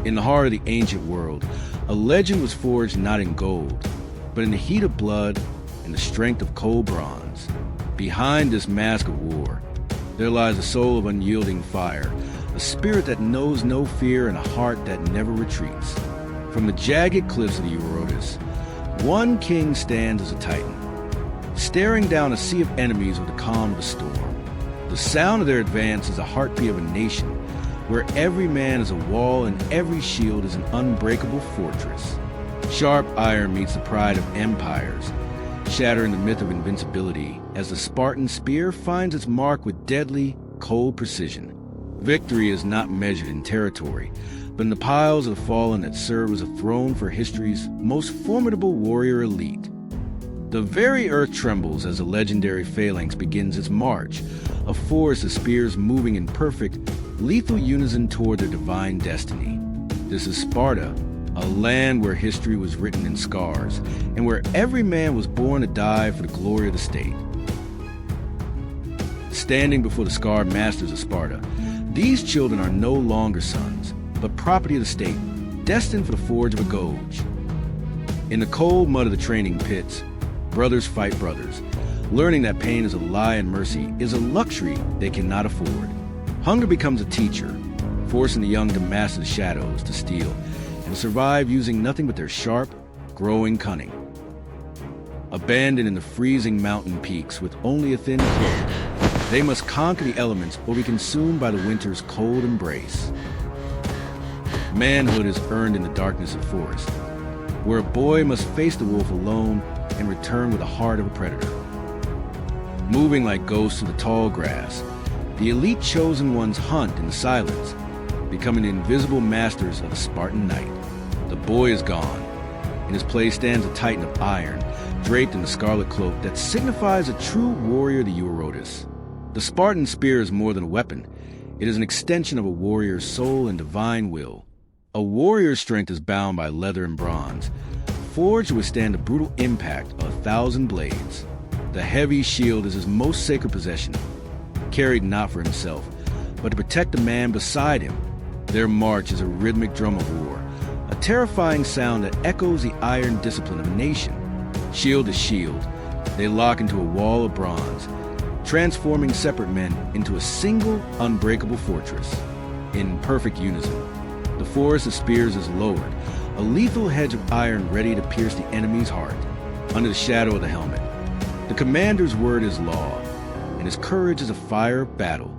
In the heart of the ancient world, a legend was forged not in gold, but in the heat of blood and the strength of cold bronze. Behind this mask of war, there lies a soul of unyielding fire, a spirit that knows no fear and a heart that never retreats. From the jagged cliffs of the Eurotas, one king stands as a titan, staring down a sea of enemies with the calm of a storm. The sound of their advance is the heartbeat of a nation, where every man is a wall and every shield is an unbreakable fortress. Sharp iron meets the pride of empires, shattering the myth of invincibility as the Spartan spear finds its mark with deadly, cold precision. Victory is not measured in territory, but in the piles of the fallen that serve as a throne for history's most formidable warrior elite. The very earth trembles as the legendary phalanx begins its march, a forest of spears moving in perfect, lethal unison toward their divine destiny. This is Sparta, a land where history was written in scars, and where every man was born to die for the glory of the state. Standing before the scarred masters of Sparta, these children are no longer sons, but property of the state, destined for the forge of Agoge. In the cold mud of the training pits, brothers fight brothers, learning that pain is a lie and mercy is a luxury they cannot afford. Hunger becomes a teacher, forcing the young to master the shadows, to steal, and survive using nothing but their sharp, growing cunning. Abandoned in the freezing mountain peaks with only a thin cloak, they must conquer the elements or be consumed by the winter's cold embrace. Manhood is earned in the darkness of forest, where a boy must face the wolf alone and return with the heart of a predator. Moving like ghosts through the tall grass, the elite chosen ones hunt in the silence, becoming the invisible masters of the Spartan night. The boy is gone. In his place stands a titan of iron, draped in the scarlet cloak that signifies a true warrior of the Eurotas. The Spartan spear is more than a weapon. It is an extension of a warrior's soul and divine will. A warrior's strength is bound by leather and bronze, forged to withstand the brutal impact of 1,000 blades. The heavy shield is his most sacred possession, carried not for himself, but to protect the man beside him. Their march is a rhythmic drum of war, a terrifying sound that echoes the iron discipline of a nation. Shield to shield, they lock into a wall of bronze, transforming separate men into a single, unbreakable fortress. In perfect unison, the forest of spears is lowered, a lethal hedge of iron ready to pierce the enemy's heart. Under the shadow of the helmet, the commander's word is law, and his courage is a fire of battle.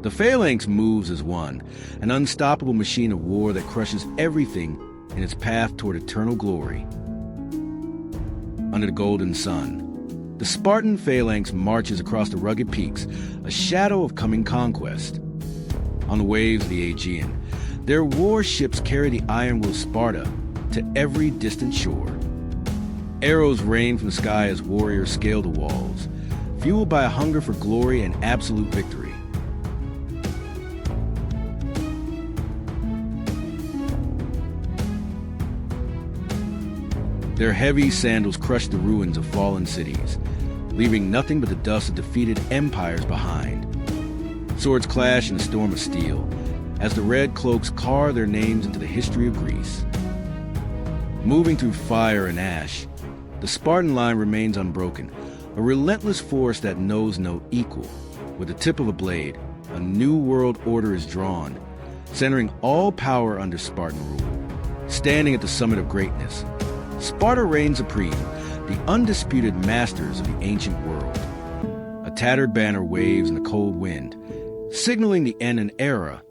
The phalanx moves as one, an unstoppable machine of war that crushes everything in its path toward eternal glory. Under the golden sun, the Spartan phalanx marches across the rugged peaks, a shadow of coming conquest. On the waves of the Aegean, their war ships carry the iron will of Sparta to every distant shore. Arrows rain from the sky as warriors scale the walls, fueled by a hunger for glory and absolute victory. Their heavy sandals crush the ruins of fallen cities, leaving nothing but the dust of defeated empires behind. Swords clash in a storm of steel, as the red cloaks carve their names into the history of Greece. Moving through fire and ash, the Spartan line remains unbroken, a relentless force that knows no equal. With the tip of a blade, a new world order is drawn, centering all power under Spartan rule. Standing at the summit of greatness, Sparta reigns supreme, the undisputed masters of the ancient world. A tattered banner waves in the cold wind, signaling the end of an era.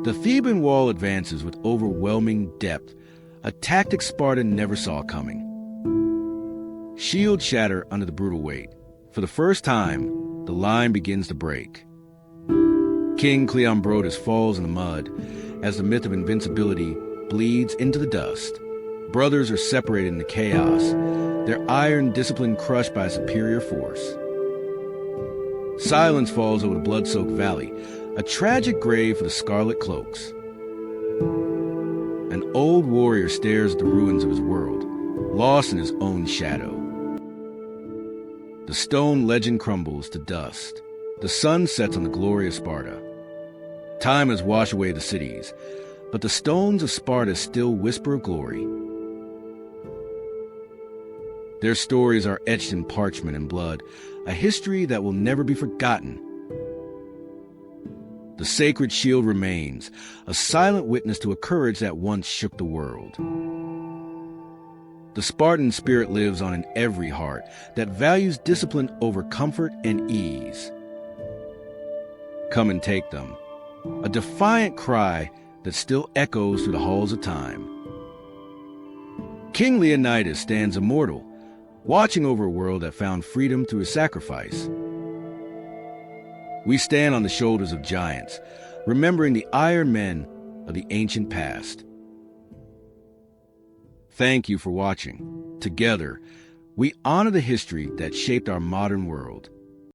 The Theban wall advances with overwhelming depth, a tactic Sparta never saw coming. Shields shatter under the brutal weight. For the first time, the line begins to break. King Cleombrotus falls in the mud as the myth of invincibility bleeds into the dust. Brothers are separated in the chaos, their iron discipline crushed by a superior force. Silence falls over the blood-soaked valley, a tragic grave for the scarlet cloaks. An old warrior stares at the ruins of his world, lost in his own shadow. The stone legend crumbles to dust. The sun sets on the glory of Sparta. Time has washed away the cities, but the stones of Sparta still whisper of glory. Their stories are etched in parchment and blood, a history that will never be forgotten. The sacred shield remains, a silent witness to a courage that once shook the world. The Spartan spirit lives on in every heart that values discipline over comfort and ease. Come and take them, a defiant cry that still echoes through the halls of time. King Leonidas stands immortal, watching over a world that found freedom through his sacrifice. We stand on the shoulders of giants, remembering the iron men of the ancient past. Thank you for watching. Together, we honor the history that shaped our modern world.